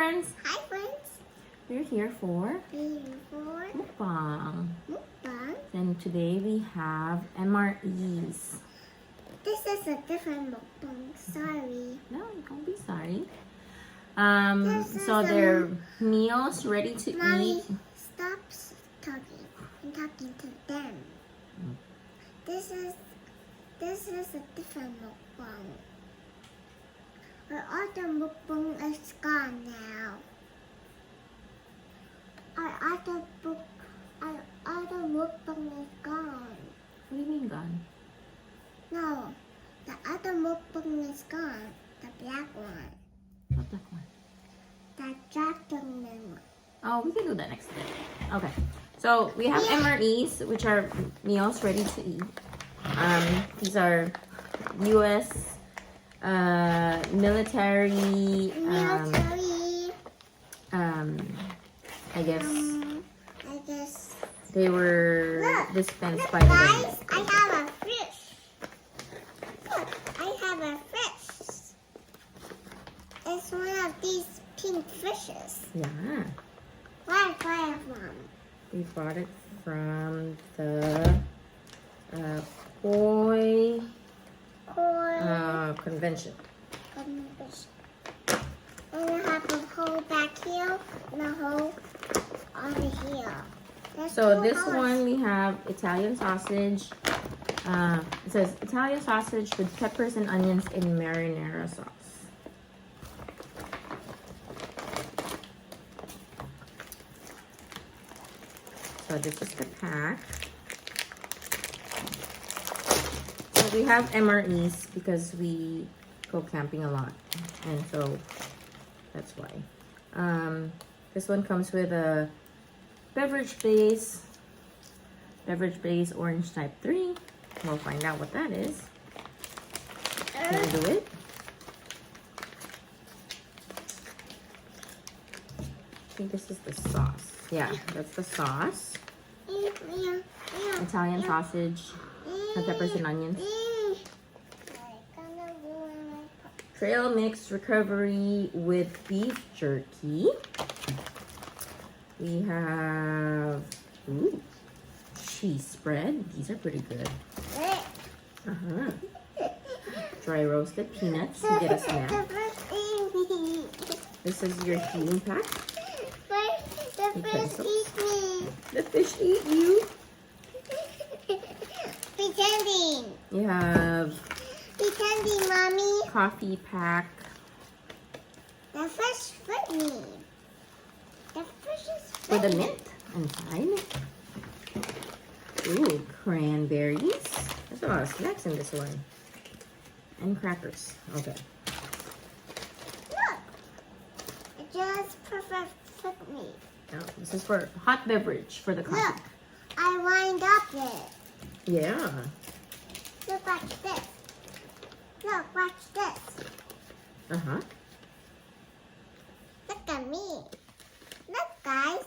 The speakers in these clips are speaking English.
friends. Hi friends. We're here for MUKBANG. And today we have MREs. This is a different mukbang. Sorry. No, don't be sorry. So they're meals ready to Mommy, eat. stop talking. I'm talking to them. This is a different mukbang. Our other mukbang is gone now. Our other mukbang is gone. What do you mean gone? No, the other mukbang is gone. The black one. What black one? The dragon one. Oh, we can do that next day. Okay. So we have MREs, which are meals ready to eat. These are U.S. Military. I guess they were dispensed by the guys, I have a fish. Look, I have a fish. It's one of these pink fishes. Yeah. Where did I buy it from? We bought it from the Koi convention. And I have a hole back here and a hole over here. There's So two this holes. one we have Italian sausage. It says Italian sausage with peppers and onions in marinara sauce. So this is the pack. So we have MREs because we go camping a lot, and so that's why. This one comes with a beverage base orange type 3. We'll find out what that is. Can we do it? I think this is the sauce. Yeah, that's the sauce. Italian sausage, and peppers and onions. Trail mix recovery with beef jerky. We have cheese spread. These are pretty good. Dry roasted peanuts to get a snack. This is your heating pack. The fish eat me. The fish eat you. Pretending. You have Pretending, Mommy. coffee pack. The fish fit me. The fish is fit With a me. mint inside. Ooh, cranberries. There's a lot of snacks in this one. And crackers. Okay. Look. It just perfect fit me. Now, this is for hot beverage for the coffee. Look. I wind up it. Yeah. Look, watch this. Look, watch this. Uh-huh. Look at me. Look, guys.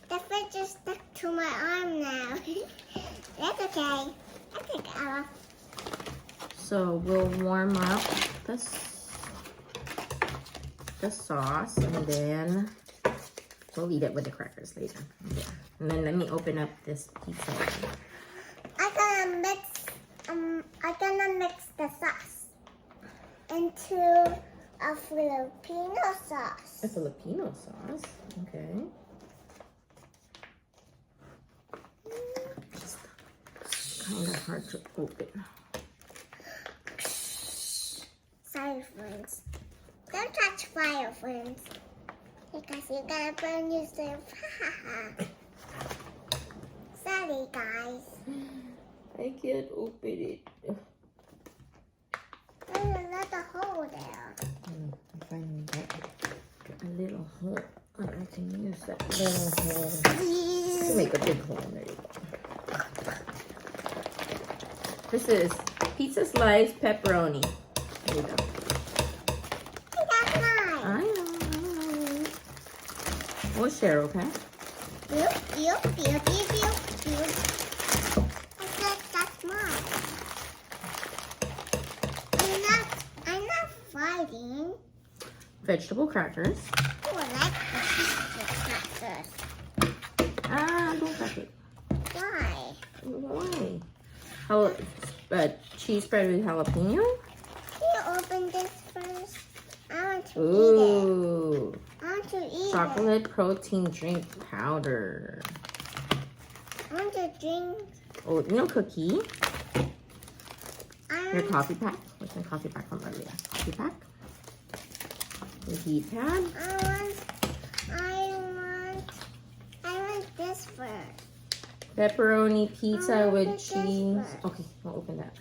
The fish is stuck to my arm now. That's okay. I take it off. So we'll warm up the sauce, and then we'll eat it with the crackers later. Yeah. And then let me open up this pizza. I'm gonna mix the sauce into a Filipino sauce. A Filipino sauce. Okay. Kind of hard to open. Sorry, friends. Don't touch fire, friends. Because you're gonna burn yourself. Sorry, guys. I can't open it. There's another hole there. I finally got a little hole. I can use that little hole to make a big hole. There you go. This is pizza slice pepperoni. There you go. That's mine. I know. We'll share, okay? That's mine. I'm not fighting. Vegetable crackers. What? cheese spread with jalapeno. Can you open this first? I want to Ooh. eat it. I want to eat Chocolate protein drink powder. I want to drink. Oatmeal cookie. I Your want, coffee pack. What's my coffee pack from earlier? Coffee pack. The heat pad. I want this first. Pepperoni pizza I with want this cheese. first. Okay, we'll open that.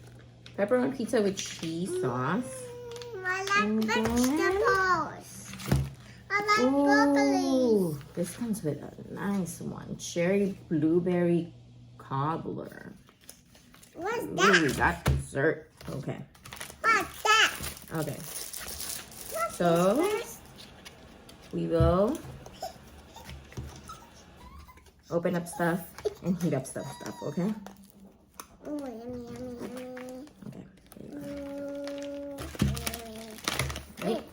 Pepperoni pizza with cheese sauce. I like And then- vegetables. I like broccoli. Ooh, this comes with a nice one. Cherry blueberry cobbler. What's Ooh, that? that's dessert. Okay. What's that? Okay. What's So- this first? We will open up stuff and heat up stuff, okay? Ooh, yummy, yummy, yummy. Okay. There you go. Ooh, Right?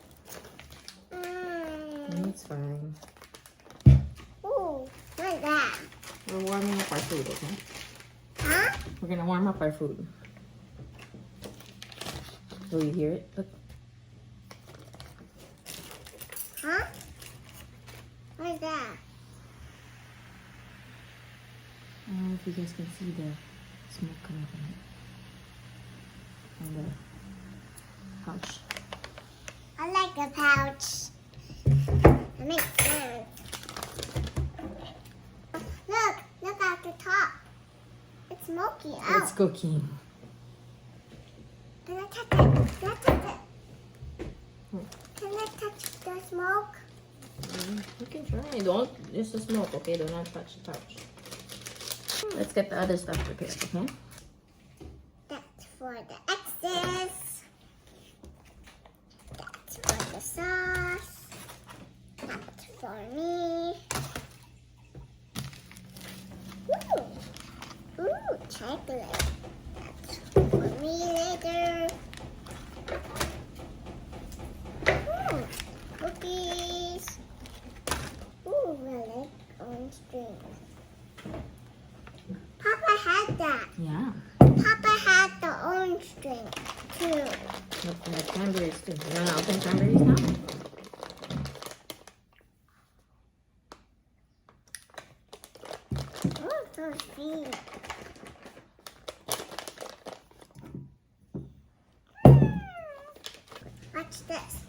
mm. It's fine. Ooh, what's that? We're warming up our food, okay? Huh? We're gonna warm up our food. Will you hear it? Look. Huh? What's that? I don't know if you guys can see the smoke coming from the pouch. I like a pouch. It makes sense. Look at the top. It's smoky out. It's cooking. Can I touch it? Can I touch it? Hmm. Can I touch the smoke? You can try. Don't. It's the smoke, okay? Do not touch the pouch. Let's get the other stuff prepared, okay? That's for the excess. That's for the sauce. That's for me. Ooh, chocolate. That's for me later. Cookies. Ooh, I like orange drink. Papa had that. Yeah. Papa had the orange drink too. Look, we have cranberries too. You wanna open cranberries now? Oh, so sweet. Watch this.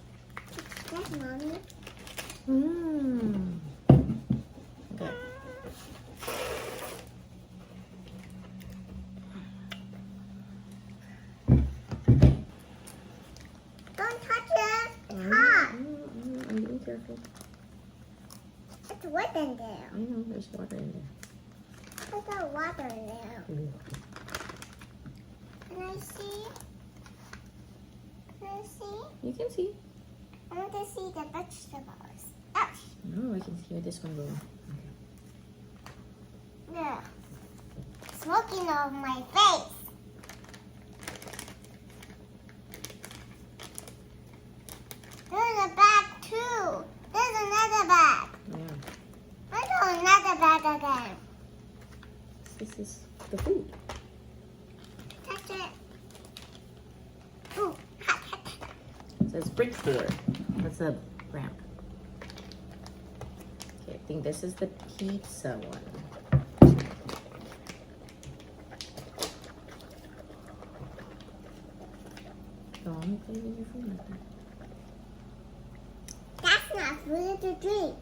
Watch this, Mommy. Mmm. Okay. Don't touch it. It's hot. I'm being careful. It's wet in there. I know there's water in there. There's no water in there. Ooh. Can I see? Can I see? You can see. I want to see the vegetables. Ouch. No, I can hear this one going. Yeah. Smoking off my face. There's a bag too. There's another bag. Yeah. There's another bag again. This is the food. Touch it. Ooh, hot, hot, hot. It says Bridgeport. That's a ramp. Okay, I think this is the pizza one. Don't play with your food like that. That's not food to drink.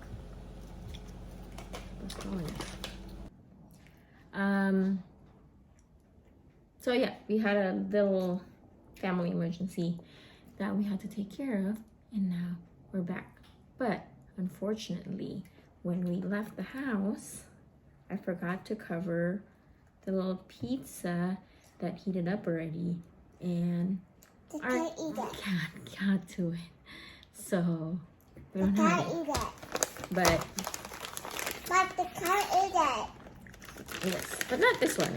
What's going So yeah, we had a little family emergency that we had to take care of, and now we're back. But unfortunately, when we left the house, I forgot to cover the little pizza that heated up already, and They our can't eat it. cat got to it. So we They don't have can't it. eat it. But But they can't eat it. yes, but not this one.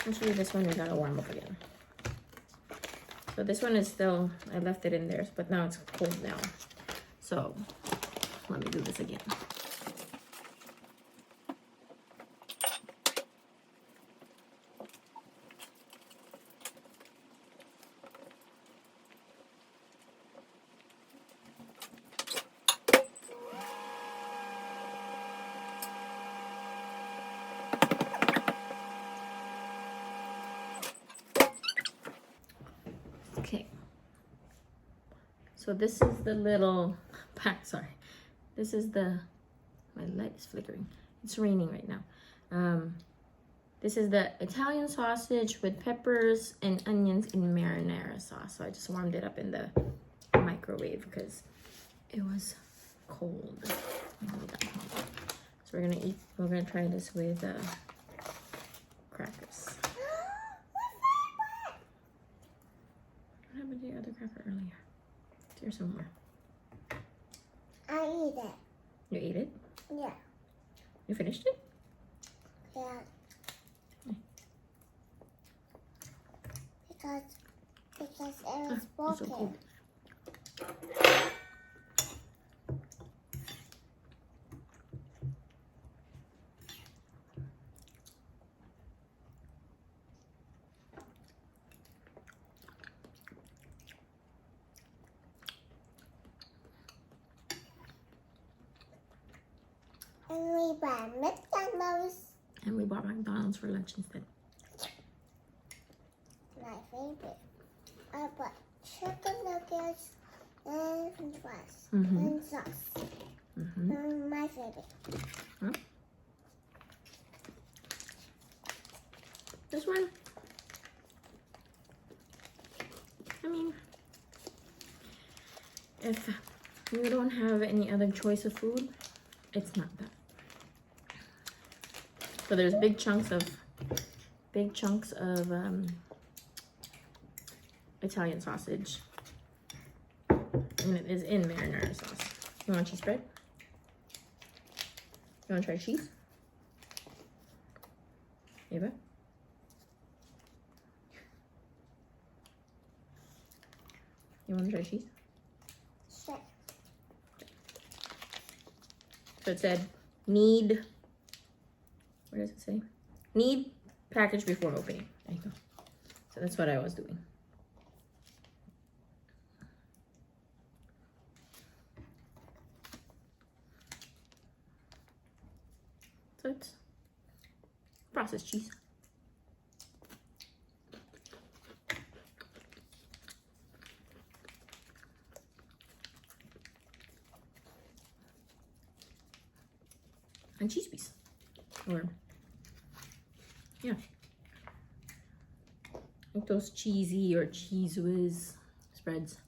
Actually, this one we gotta warm up again. So this one is still, I left it in there, but now it's cold now. So let me do this again. Okay. So this is the little pack. Sorry. This is the, my light is flickering. It's raining right now. This is the Italian sausage with peppers and onions in marinara sauce. So I just warmed it up in the microwave because it was cold. So we're gonna try this with crackers. What happened to the other cracker earlier? It's here somewhere. I eat it. You ate it? Yeah. You finished it? Yeah. Because it was It's so broken. cold. And we bought McDonald's. And we bought McDonald's for lunch instead. My favorite. I bought chicken nuggets and french fries and sauce. My favorite. Huh? This one, I mean, if you don't have any other choice of food, it's not that. So there's big chunks of Italian sausage, and it is in marinara sauce. You want cheese bread? You want to try cheese? Ava? You want to try cheese? Sure. So it said, need, what does it say? Need package before opening. There you go. So that's what I was doing. So it's processed cheese. And cheese piece. Or, yeah. Like those cheesy or cheese whiz spreads.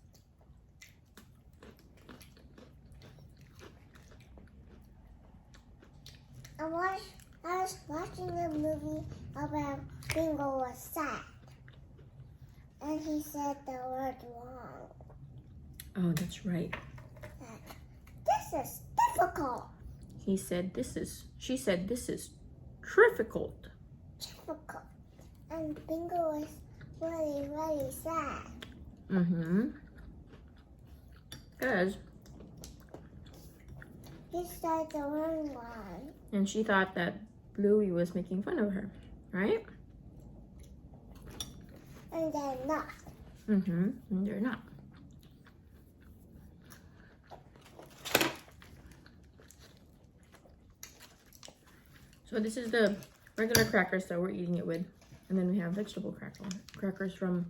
I was watching a movie about Bingo was sad. And he said the word wrong. Oh, that's right. This is difficult. He said she said this is difficult. Difficult. And Bingo was really, really sad. Because He said the word wrong. and she thought that Bluey was making fun of her, right? And they're not. And they're not. So this is the regular crackers that we're eating it with. And then we have vegetable crackers from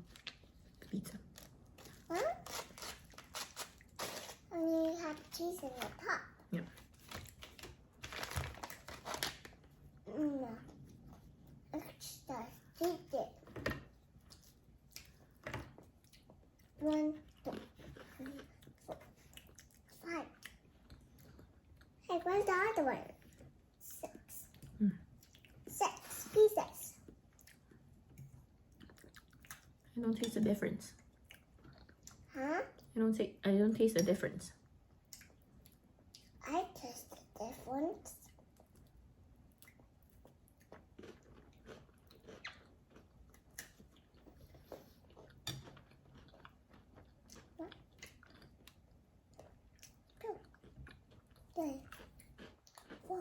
the pizza. Huh? And you have cheese in the top. Yep. No. Extra. Eat it. 1, 2, 3, 4, 5. Hey, where's the other one? 6. 6 pieces. I don't taste the difference. Huh? I don't taste the difference. I taste the difference. One, 2, 3, 4.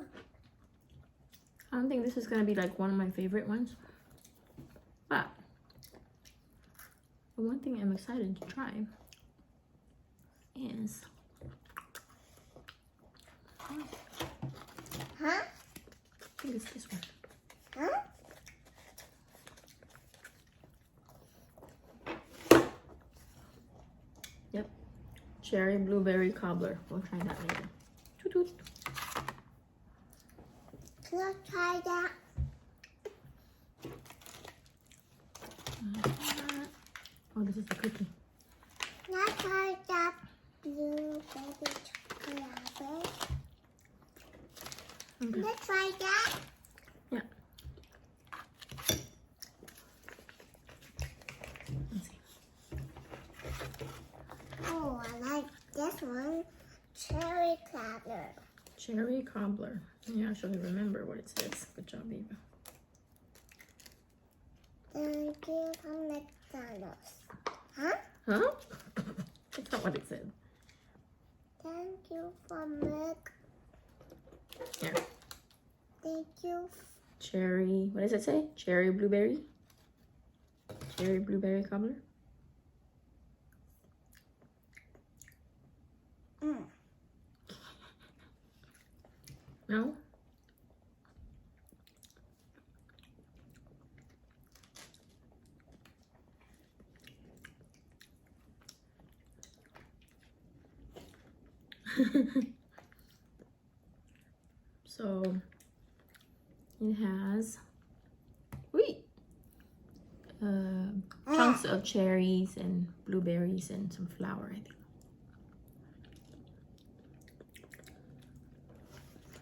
I don't think this is gonna be like one of my favorite ones. But the one thing I'm excited to try is Huh? I think it's this one. Huh? Yep. Cherry blueberry cobbler. We'll try that later. Toot toot. Can I try that? Oh, this is the cookie. Can I try that blueberry chocolate? Okay. Can I try that? Yeah. Let's see. Oh, I like this one. Cherry cobbler. Cherry cobbler. Yeah, I should remember what it says. Good job, Ava. Thank you from McDonald's. Huh? Huh? That's not what it said. Thank you from Mc. Yeah. Thank you. Cherry. What does it say? Cherry blueberry. Cherry blueberry cobbler. Mm. No. So it has chunks of cherries and blueberries and some flour, I think.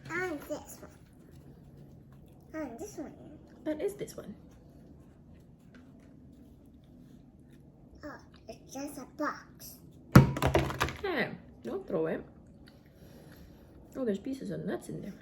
And this one. And this one. What is this one? Oh, it's just a box. Hey, don't throw it. Oh, there's pieces of nuts in there.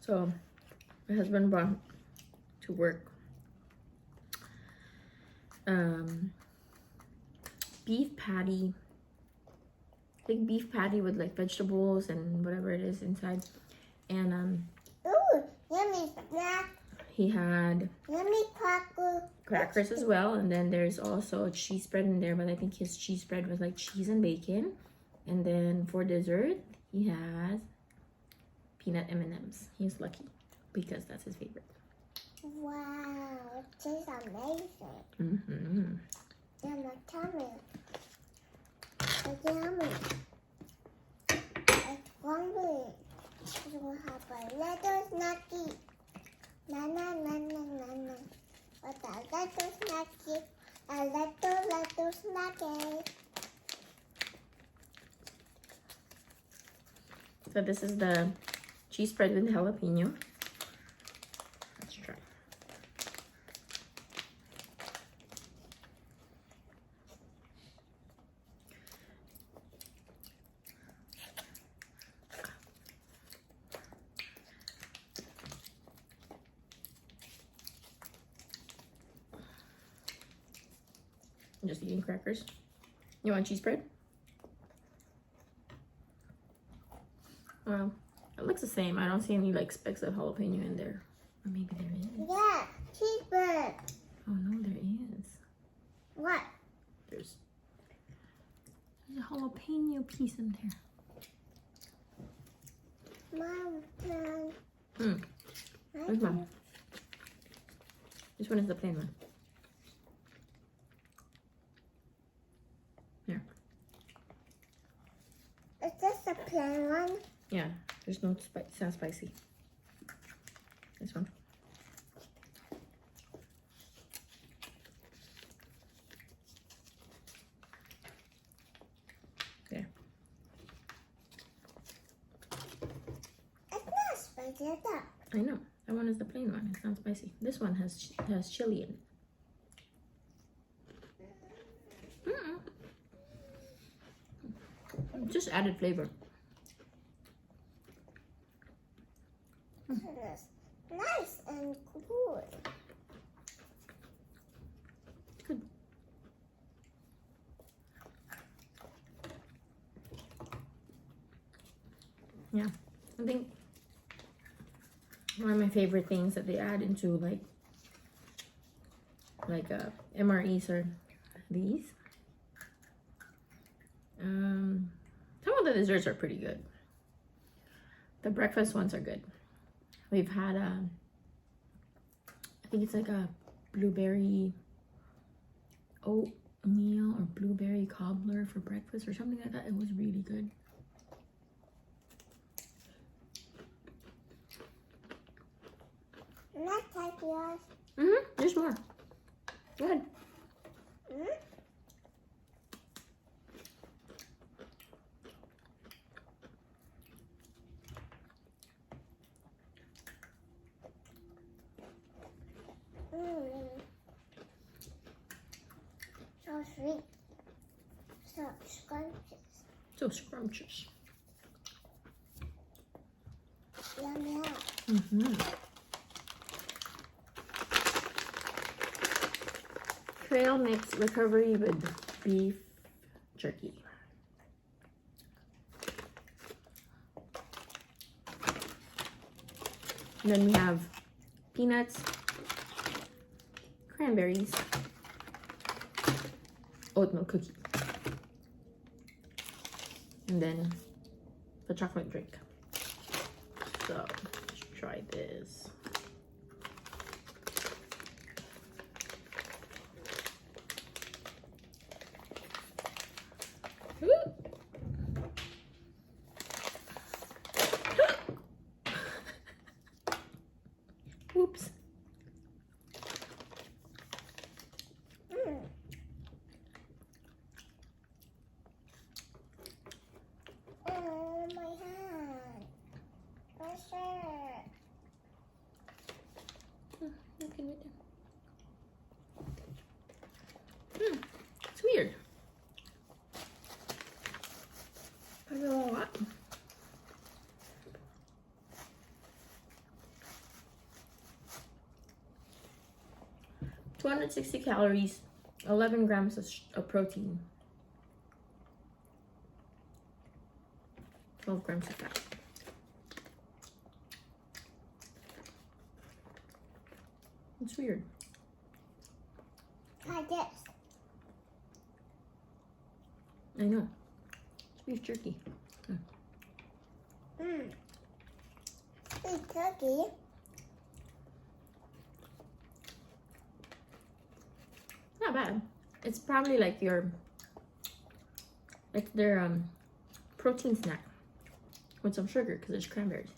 So, my husband brought to work beef patty, big beef patty with like vegetables and whatever it is inside, and Ooh, yummy snack. he had Yummy crackers as well, and then there's also a cheese spread in there, but I think his cheese spread was like cheese and bacon. And then for dessert he has peanut M&Ms. He's lucky because that's his favorite. Wow, it tastes amazing. Mm-hmm. In my tummy. It's yummy. It's hungry. It will have a little snacky. Na na na na na na. With a little snacky. A little snacky. So this is the cheese spread with jalapeno. Let's try. I'm just eating crackers. You want cheese spread? Well, it looks the same. I don't see any like specks of jalapeno in there. Or maybe there is. Yeah, cheeseburger. Oh no, there is. What? There's a jalapeno piece in there. My turn. Where's mine? This one is the plain one. Here. Is this a plain one? Yeah, there's no spice. It's not spicy. This one. There. It's not spicy at all. I know. That one is the plain one. It's not spicy. This one has chili in it. Just added flavor. It's nice and cool. Good. Yeah, I think one of my favorite things that they add into MREs are these. Some of the desserts are pretty good. The breakfast ones are good. We've had I think it's like a blueberry oatmeal or blueberry cobbler for breakfast or something like that. It was really good. Not like yours. There's more. Go ahead. So sweet. So scrumptious. So scrumptious. Yum yum. Trail mix recovery with beef jerky. And then we have peanuts, cranberries, oatmeal cookie, and then the chocolate drink. So let's try this. Oops. Oh, my hand. My shirt. It's weird. I don't know what. 260 calories, 11 grams of protein, 12 grams of fat. It's weird. Try this. I know. It's beef jerky. Beef turkey. Not bad. It's probably like their protein snack with some sugar because there's cranberries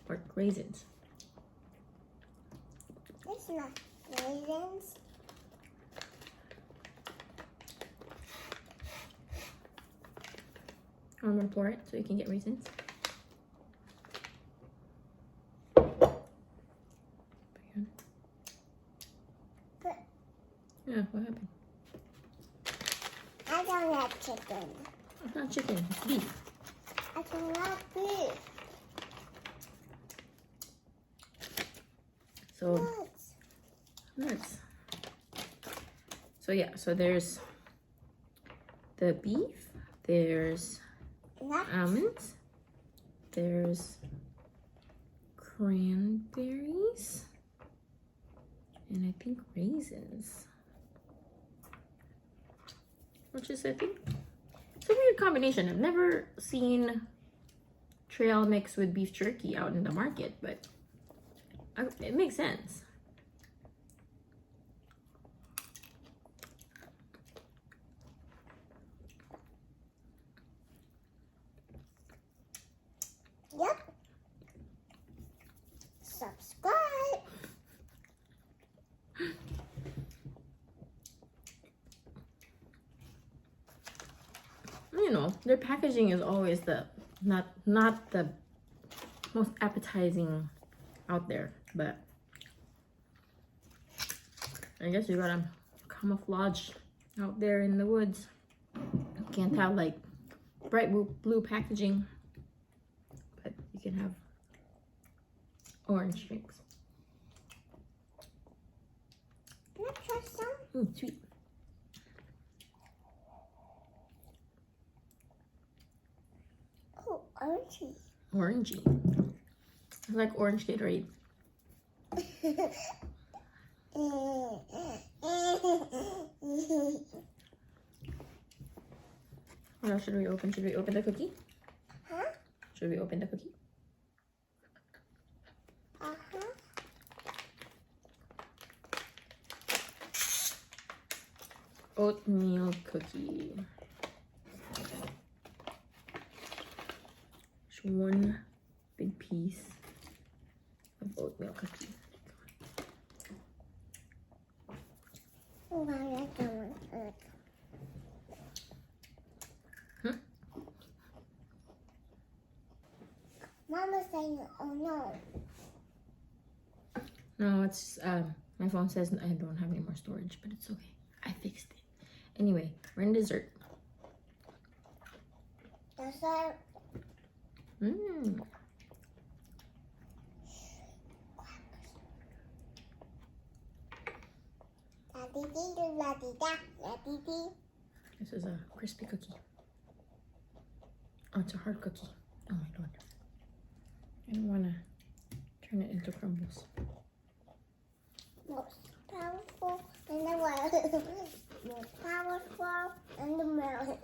or raisins. It's not raisins. I'm gonna pour it so you can get raisins. Yeah, what happened? I don't like chicken. It's not chicken, it's beef. I don't like beef. So nuts. So yeah, so there's the beef, there's Nuts. almonds, there's cranberries, and I think raisins. Which is, I think, it's a weird combination. I've never seen trail mix with beef jerky out in the market, but it makes sense. Yep. Subscribe. You know, their packaging is always not the most appetizing out there, but I guess you gotta camouflage out there in the woods. You can't have like bright blue packaging, but you can have orange drinks. Can I try some? Sweet. Oh, orangey. Orangey. It's like orange Gatorade. What else should we open? Should we open the cookie? Huh? Should we open the cookie? Uh-huh. Oatmeal cookie. Just one big piece of oatmeal cookie. Oh, I like that one. I like Hmm? Mama's saying, oh no. No, it's my phone says I don't have any more storage, but it's okay. I fixed it. Anyway, we're in dessert. That's our Mmm. la-dee-dee-doo, la-dee-da, la-dee-dee. This is a crispy cookie. Oh, it's a hard cookie. Oh my god. I don't want to turn it into crumbles. Most powerful in the world. Most powerful in the world.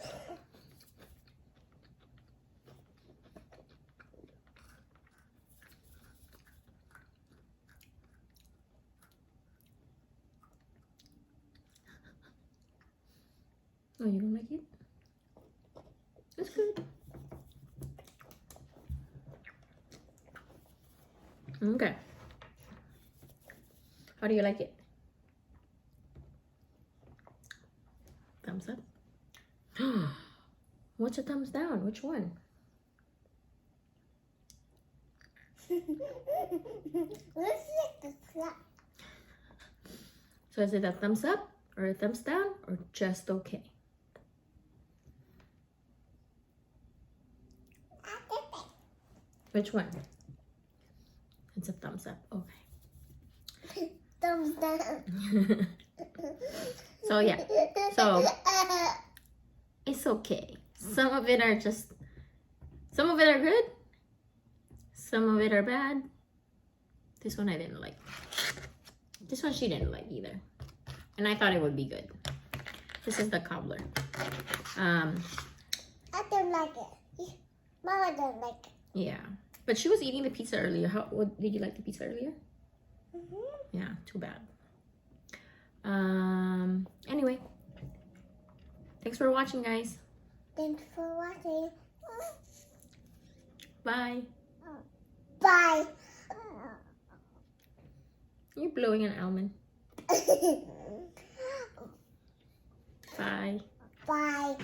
Oh, you don't like it? It's good. Okay. How do you like it? Thumbs up? What's a thumbs down? Which one? Let's lick the slap. So is it a thumbs up or a thumbs down or just okay? Which one? It's a thumbs up. Okay. Thumbs down. So yeah. So it's okay. Some of it are good. Some of it are bad. This one I didn't like. This one she didn't like either. And I thought it would be good. This is the cobbler. I don't like it. Mama don't like it. Yeah. But she was eating the pizza earlier. Did you like the pizza earlier? Yeah, too bad. Anyway. Thanks for watching, guys. Thanks for watching. Bye. Bye. You're blowing an almond. Bye. Bye.